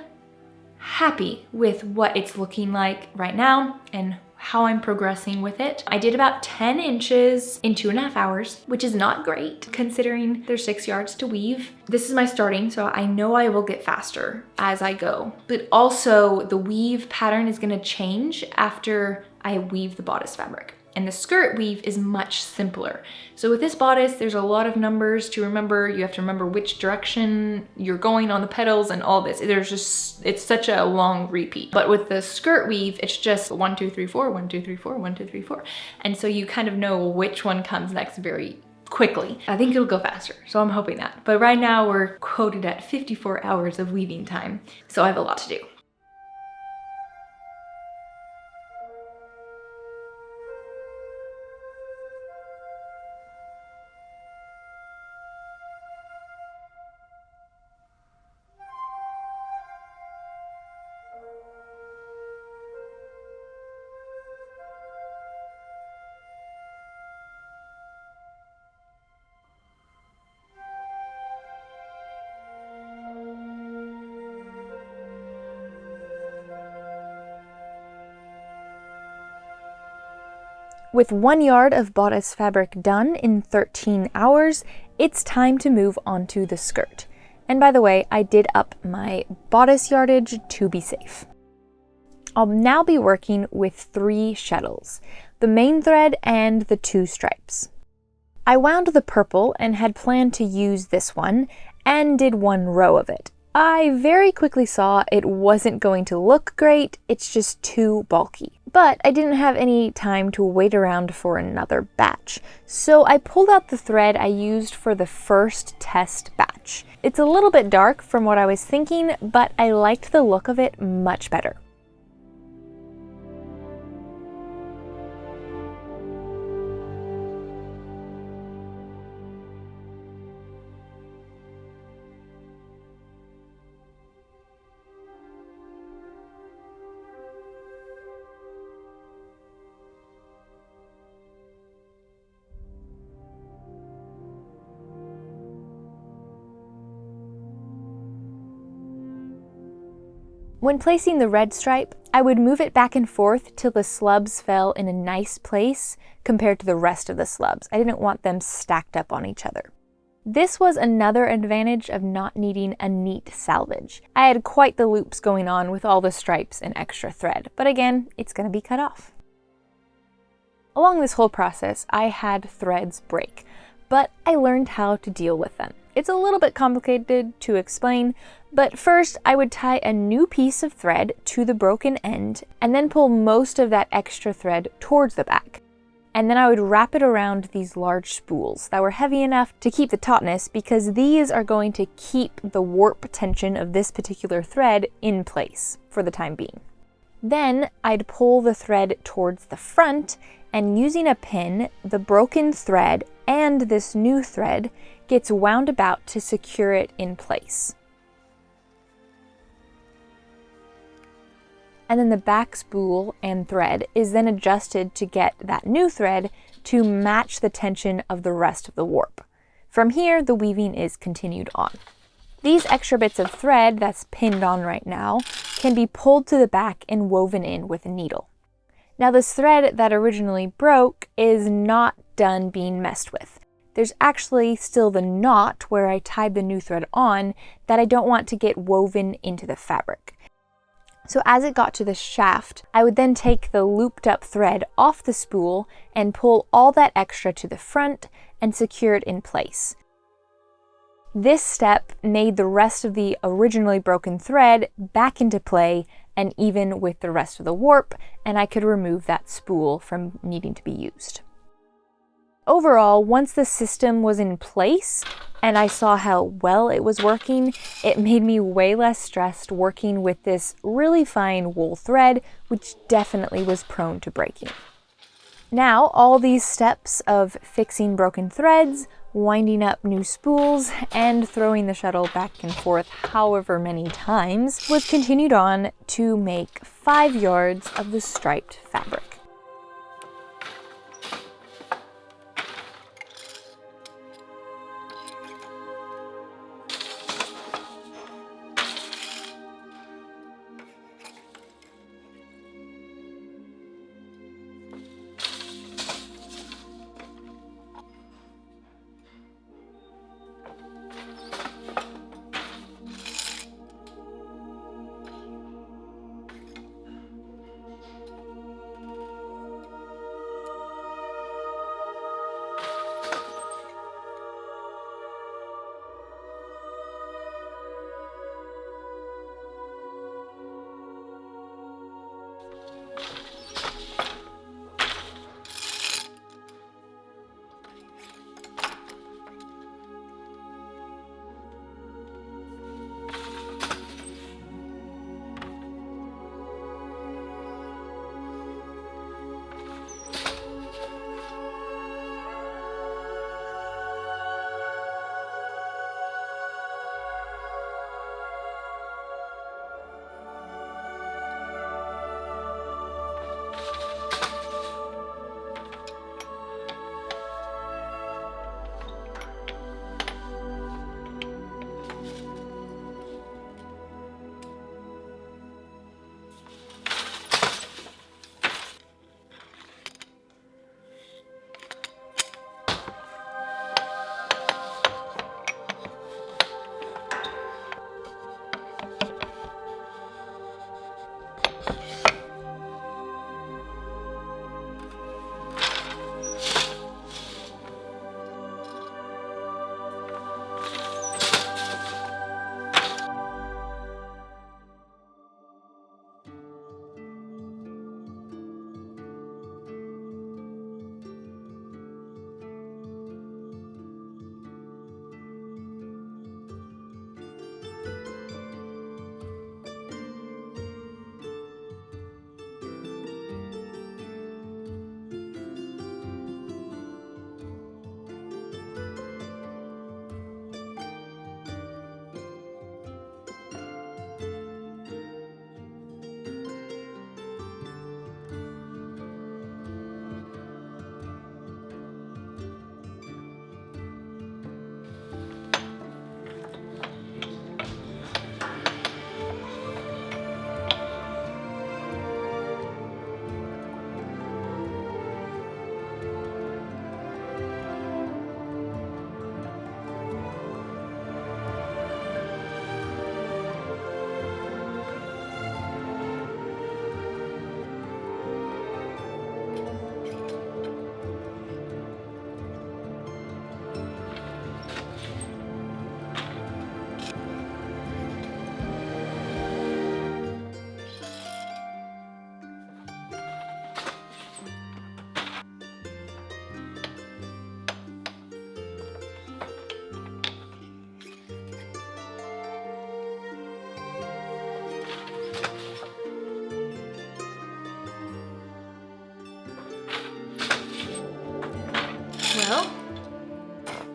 happy with what it's looking like right now and how I'm progressing with it. I did about 10 inches in 2.5 hours, which is not great considering there's 6 yards to weave. This is my starting, so I know I will get faster as I go. But also the weave pattern is gonna change after I weave the bodice fabric. And the skirt weave is much simpler. So with this bodice, there's a lot of numbers to remember. You have to remember which direction you're going on the petals and all this. It's such a long repeat. But with the skirt weave, it's just 1, 2, 3, 4, 1, 2, 3, 4, 1, 2, 3, 4. And so you kind of know which one comes next very quickly. I think it'll go faster, so I'm hoping that. But right now we're quoted at 54 hours of weaving time. So I have a lot to do. With 1 yard of bodice fabric done in 13 hours, it's time to move on to the skirt. And by the way, I did up my bodice yardage to be safe. I'll now be working with 3 shuttles, the main thread and the 2 stripes. I wound the purple and had planned to use this one and did 1 row of it. I very quickly saw it wasn't going to look great, it's just too bulky. But I didn't have any time to wait around for another batch, so I pulled out the thread I used for the first test batch. It's a little bit dark from what I was thinking, but I liked the look of it much better. When placing the red stripe, I would move it back and forth till the slubs fell in a nice place compared to the rest of the slubs. I didn't want them stacked up on each other. This was another advantage of not needing a neat salvage. I had quite the loops going on with all the stripes and extra thread, but again, it's going to be cut off. Along this whole process, I had threads break, but I learned how to deal with them. It's a little bit complicated to explain, but first I would tie a new piece of thread to the broken end and then pull most of that extra thread towards the back. And then I would wrap it around these large spools that were heavy enough to keep the tautness because these are going to keep the warp tension of this particular thread in place for the time being. Then I'd pull the thread towards the front, and using a pin, the broken thread and this new thread gets wound about to secure it in place. And then the back spool and thread is then adjusted to get that new thread to match the tension of the rest of the warp. From here, the weaving is continued on. These extra bits of thread that's pinned on right now can be pulled to the back and woven in with a needle. Now this thread that originally broke is not done being messed with. There's actually still the knot where I tied the new thread on that I don't want to get woven into the fabric. So as it got to the shaft, I would then take the looped up thread off the spool and pull all that extra to the front and secure it in place. This step made the rest of the originally broken thread back into play and even with the rest of the warp, and I could remove that spool from needing to be used. Overall, once the system was in place and I saw how well it was working, it made me way less stressed working with this really fine wool thread, which definitely was prone to breaking. Now, all these steps of fixing broken threads, winding up new spools, and throwing the shuttle back and forth however many times was continued on to make 5 yards of the striped fabric.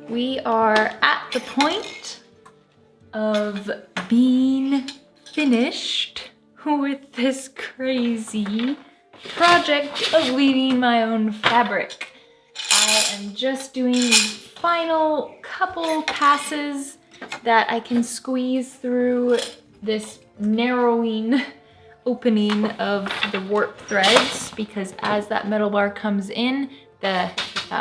we are at the point of being finished with this crazy project of weaving my own fabric. I am just doing the final couple passes that I can squeeze through this narrowing opening of the warp threads, because as that metal bar comes in, the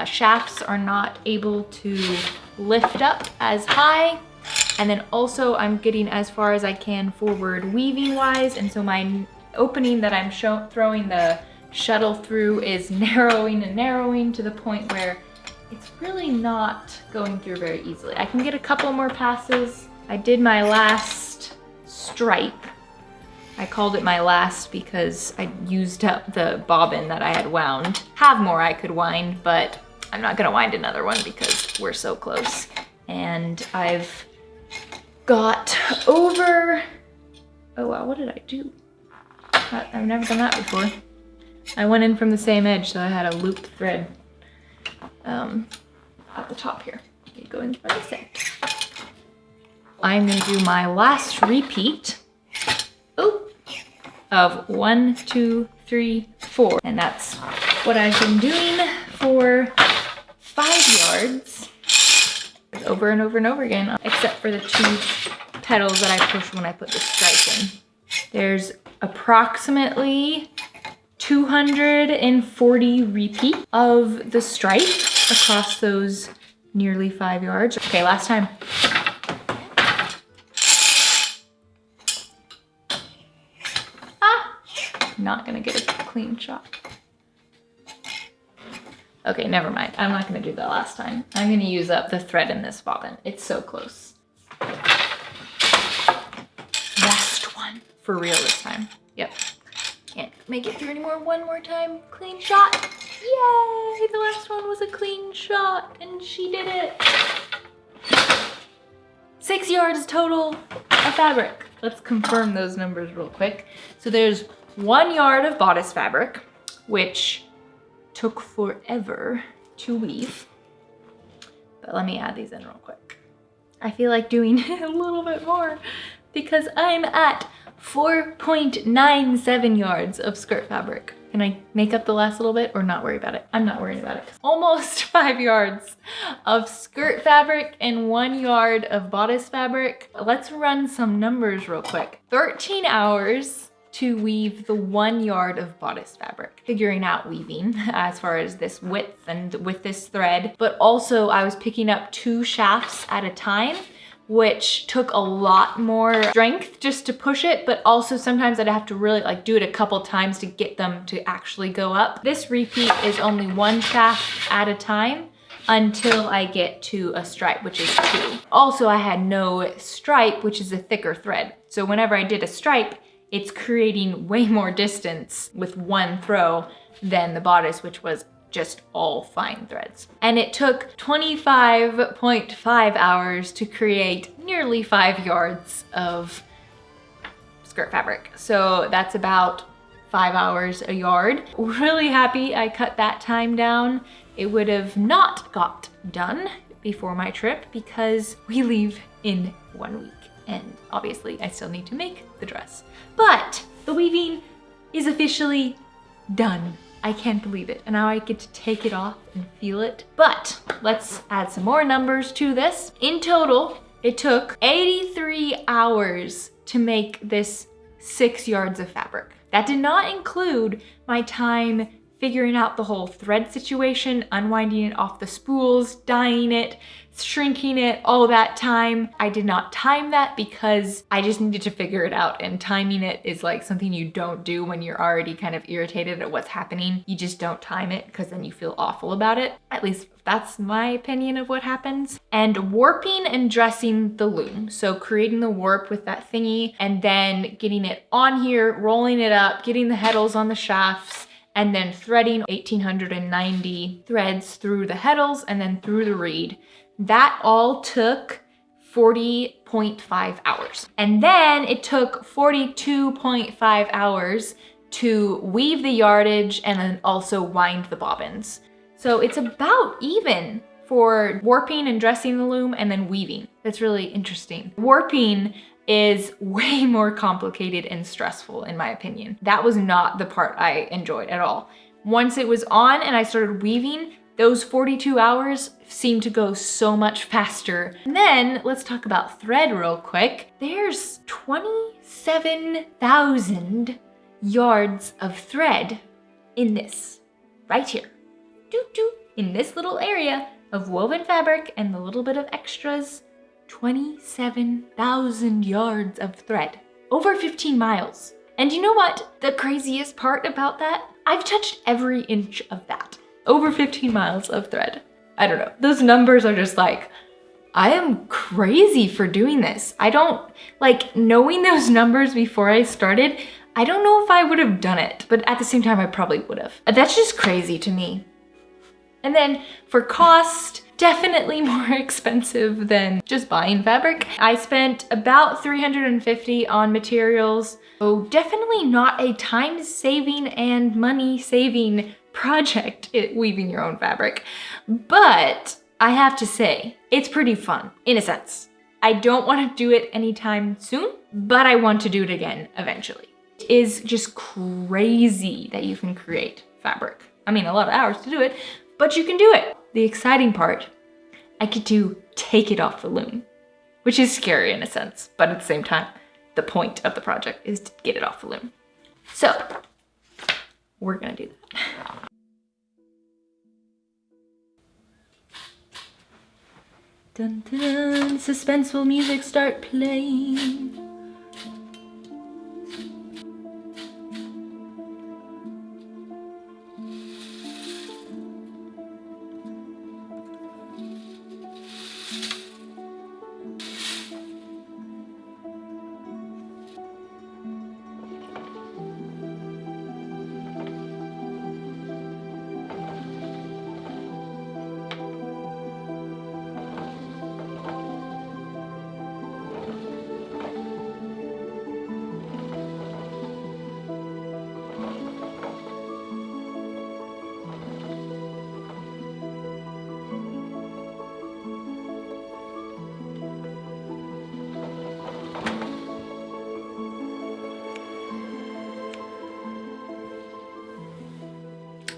shafts are not able to lift up as high. And then also I'm getting as far as I can forward weaving wise, and so my opening that I'm throwing the shuttle through is narrowing and narrowing to the point where it's really not going through very easily. I can get a couple more passes. I did my last stripe. I called it my last because I used up the bobbin that I had wound. Have more I could wind, but I'm not gonna wind another one because we're so close. And I've got over, oh wow, what did I do? I've never done that before. I went in from the same edge, so I had a looped thread at the top here. Okay, go in from this end. I'm gonna do my last repeat of 1, 2, 3, 4. And that's what I've been doing for 5 yards over and over and over again, except for the 2 petals that I pushed when I put the stripe in. There's approximately 240 repeats of the stripe across those nearly 5 yards. Okay, last time. Not gonna get a clean shot. Okay, never mind. I'm not gonna do that last time. I'm gonna use up the thread in this bobbin. It's so close. Last one. For real this time. Yep. Can't make it through anymore. One more time. Clean shot. Yay! The last one was a clean shot and she did it. 6 yards total of fabric. Let's confirm those numbers real quick. So there's 1 yard of bodice fabric, which took forever to weave. But let me add these in real quick. I feel like doing a little bit more because I'm at 4.97 yards of skirt fabric. Can I make up the last little bit or not worry about it? I'm not worrying about it. Almost 5 yards of skirt fabric and 1 yard of bodice fabric. Let's run some numbers real quick. 13 hours to weave the 1 yard of bodice fabric. Figuring out weaving as far as this width and with this thread, but also I was picking up 2 shafts at a time, which took a lot more strength just to push it, but also sometimes I'd have to really like do it a couple times to get them to actually go up. This repeat is only 1 shaft at a time until I get to a stripe, which is 2. Also, I had no stripe, which is a thicker thread. So whenever I did a stripe, it's creating way more distance with 1 throw than the bodice, which was just all fine threads. And it took 25.5 hours to create nearly 5 yards of skirt fabric. So that's about 5 hours a yard. Really happy I cut that time down. It would have not got done before my trip because we leave in 1 week. And obviously I still need to make the dress. But the weaving is officially done. I can't believe it. And now I get to take it off and feel it. But let's add some more numbers to this. In total, it took 83 hours to make this 6 yards of fabric. That did not include my time figuring out the whole thread situation, unwinding it off the spools, dyeing it, shrinking it, all that time. I did not time that because I just needed to figure it out, and timing it is like something you don't do when you're already kind of irritated at what's happening. You just don't time it because then you feel awful about it. At least that's my opinion of what happens. And warping and dressing the loom. So creating the warp with that thingy and then getting it on here, rolling it up, getting the heddles on the shafts, and then threading 1890 threads through the heddles and then through the reed. That all took 40.5 hours. And then it took 42.5 hours to weave the yardage and then also wind the bobbins. So it's about even for warping and dressing the loom, and then weaving. That's really interesting. Warping is way more complicated and stressful in my opinion. That was not the part I enjoyed at all. Once it was on and I started weaving, those 42 hours seemed to go so much faster. And then let's talk about thread real quick. There's 27,000 yards of thread in this, right here. In this little area of woven fabric and the little bit of extras, 27,000 yards of thread, over 15 miles. And you know what the craziest part about that? I've touched every inch of that. Over 15 miles of thread. I don't know. Those numbers are just like, I am crazy for doing this. I don't, like, knowing those numbers before I started, I don't know if I would have done it, but at the same time, I probably would have. That's just crazy to me. And then for cost, definitely more expensive than just buying fabric. I spent about $350 on materials. So definitely not a time-saving and money-saving project, weaving your own fabric. But I have to say, it's pretty fun, in a sense. I don't want to do it anytime soon, but I want to do it again eventually. It is just crazy that you can create fabric. I mean, a lot of hours to do it, but you can do it. The exciting part, I get to take it off the loom, which is scary in a sense, but at the same time, the point of the project is to get it off the loom. So, we're gonna do that. Dun dun dun, suspenseful music start playing.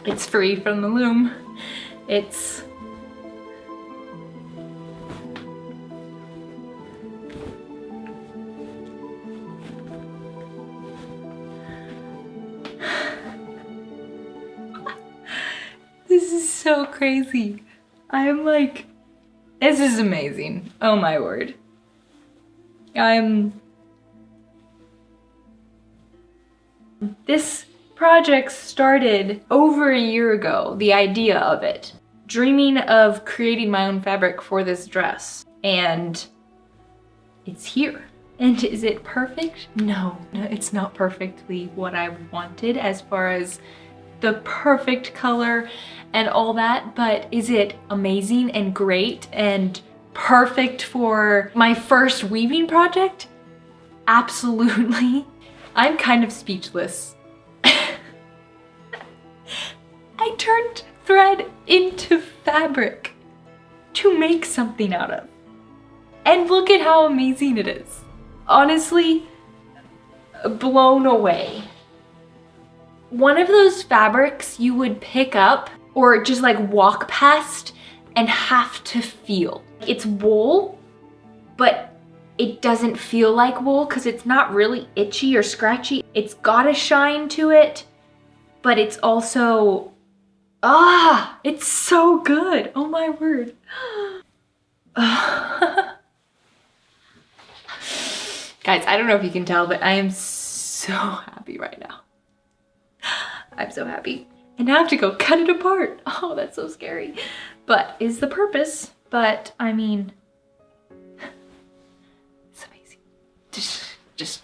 It's free from the loom. It's this is so crazy. I'm like, this is amazing. Oh my word. This project started over a year ago, the idea of it. Dreaming of creating my own fabric for this dress. And it's here. And is it perfect? No, it's not perfectly what I wanted as far as the perfect color and all that, but is it amazing and great and perfect for my first weaving project? Absolutely. I'm kind of speechless. I turned thread into fabric to make something out of. And look at how amazing it is. Honestly, blown away. One of those fabrics you would pick up or just like walk past and have to feel. It's wool, but it doesn't feel like wool because it's not really itchy or scratchy. It's got a shine to it, but it's also, it's so good. Oh my word. Guys, I don't know if you can tell, but I am so happy right now. I'm so happy. And now I have to go cut it apart. Oh, that's so scary. But is the purpose. But I mean, it's amazing. Just